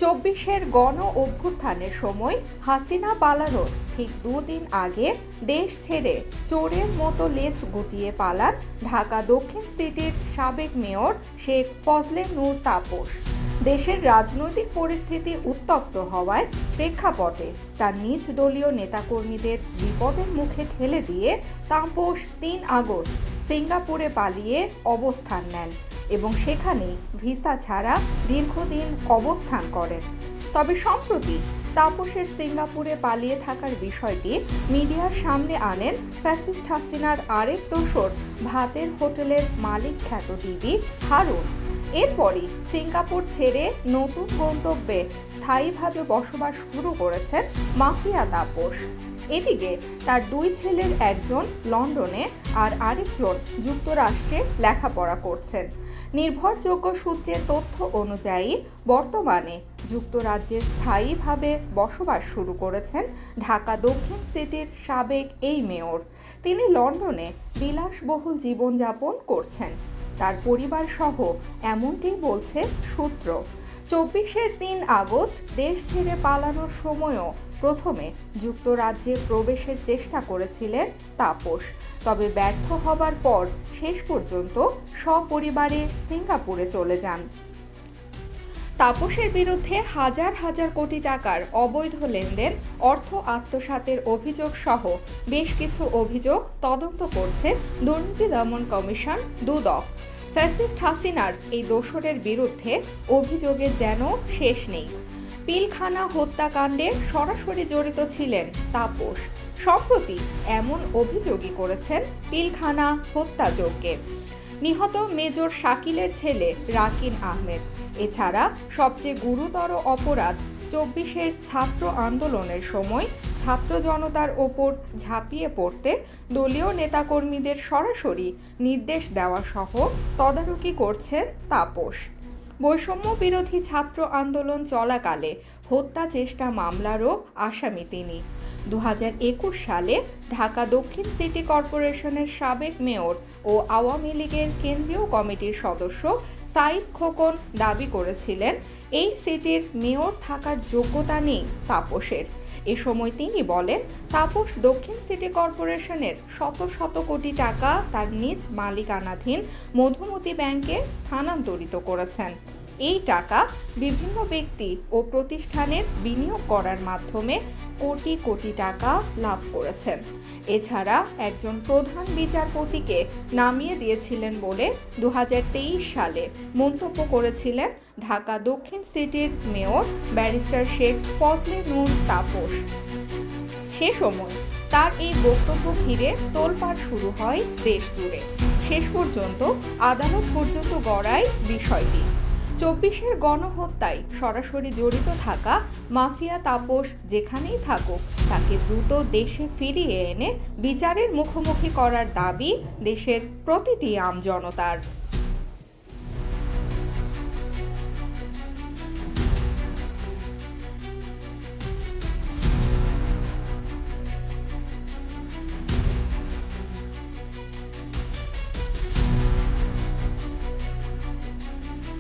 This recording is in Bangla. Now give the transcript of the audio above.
চব্বিশের গণ অভ্যুত্থানের সময় হাসিনা পালানোর ঠিক দুদিন আগে দেশ ছেড়ে চোরের মতো লেজ গুটিয়ে পালান ঢাকা দক্ষিণ সিটির সাবেক মেয়র শেখ ফজলে নূর তাপস। দেশের রাজনৈতিক পরিস্থিতি উত্তপ্ত হওয়ায় প্রেক্ষাপটে তার নিজ দলীয় নেতাকর্মীদের বিপদের মুখে ঠেলে দিয়ে তাপস ৩ আগস্ট সিঙ্গাপুরে পালিয়ে অবস্থান নেন এবং সেখানেই ভিসা ছাড়া দীর্ঘদিন অবস্থান করেন। তবে সম্প্রতি তাপসের সিঙ্গাপুরে পালিয়ে থাকার বিষয়টি মিডিয়ার সামনে আনেন ফ্যাসিস্ট হাসিনার আরেক দোসর ভাতের হোটেলের মালিক খ্যাত ডিবি হারুন। এরপরই সিঙ্গাপুর ছেড়ে নতুন গন্তব্যে স্থায়ীভাবে বসবাস শুরু করেছেন মাফিয়া তাপস। এদিকে তার 2 ছেলের একজন লন্ডনে আর আরেকজন যুক্তরাষ্ট্রে লেখাপড়া করছেন। নির্ভরযোগ্য সূত্রের তথ্য অনুযায়ী বর্তমানে যুক্তরাজ্যে স্থায়ীভাবে বসবাস শুরু করেছেন ঢাকা দক্ষিণ সিটির সাবেক এই মেয়র। তিনি লন্ডনে বিলাসবহুল জীবনযাপন করছেন তার পরিবার সহ, এমনটি বলছে সূত্র। 24-এর 3 আগস্ট দেশ ছেড়ে পালানোর সময়ও প্রথমে যুক্তরাজ্যে প্রবেশের চেষ্টা করেছিলেন তাপস, তবে ব্যর্থ হবার পর শেষ পর্যন্ত সপরিবারে সিঙ্গাপুরে চলে যান। তাপসের বিরুদ্ধে হাজার হাজার কোটি টাকার অবৈধ লেনদেন, অর্থ আত্মসাতের অভিযোগ সহ বেশ কিছু অভিযোগ তদন্ত করছে দুর্নীতি দমন কমিশন দুদক। ফ্যাসিস্ট হাসিনার এই দোসরের বিরুদ্ধে অভিযোগের যেন শেষ নেই। পিলখানা হত্যাকাণ্ডে সরাসরি জড়িত ছিলেন তাপস। সম্প্রতি এমন অভিযোগই করেছেন পিলখানা হত্যাযজ্ঞে নিহত মেজর শাকিলের ছেলে রাকিন আহমেদ। এছাড়া সবচেয়ে গুরুতর অপরাধ 24-এর ছাত্র আন্দোলনের সময় ছাত্র জনতার ওপর ঝাঁপিয়ে পড়তে দলীয় নেতাকর্মীদের সরাসরি নির্দেশ দেওয়া সহ তদারকি করছেন তাপস। বৈষম্য বিরোধী ছাত্র আন্দোলন চলাকালে হত্যা চেষ্টা মামলারও আসামি তিনি। 2021 সালে ঢাকা দক্ষিণ সিটি কর্পোরেশনের সাবেক মেয়র ও আওয়ামী লীগের কেন্দ্রীয় কমিটির সদস্য সাইদ খোকন দাবি করেছিলেন এই সিটির মেয়র থাকার যোগ্যতা নেই তাপসের। এ সময় তিনি বলেন, তাপস দক্ষিণ সিটি কর্পোরেশনের শত শত কোটি টাকা তার নিজ মালিকানাধীন মধুমতি ব্যাংকে স্থানান্তরিত করেছেন। এই টাকা বিভিন্ন ব্যক্তি ও প্রতিষ্ঠানের বিনিয়োগ করার মাধ্যমে কোটি কোটি টাকা লাভ করেছেন। এছাড়া একজন প্রধান বিচারপতিকে নামিয়ে দিয়েছিলেন বলে 2023 সালে মন্তব্য করেছিলেন ঢাকা দক্ষিণ সিটির মেয়র ব্যারিস্টার শেখ ফজলে নূর তাপস। সে সময় তার এই বক্তব্য ঘিরে তোলপাড় শুরু হয় দেশ জুড়ে। শেষ পর্যন্ত আদালত পর্যন্ত গড়ায় বিষয়টি। 24-এর গণহত্যায় সরাসরি জড়িত থাকা মাফিয়া তাপস যেখানেই থাকুক তাকে দ্রুত দেশে ফিরিয়ে এনে বিচারের মুখোমুখি করার দাবি দেশের প্রতিটি আমজনতার।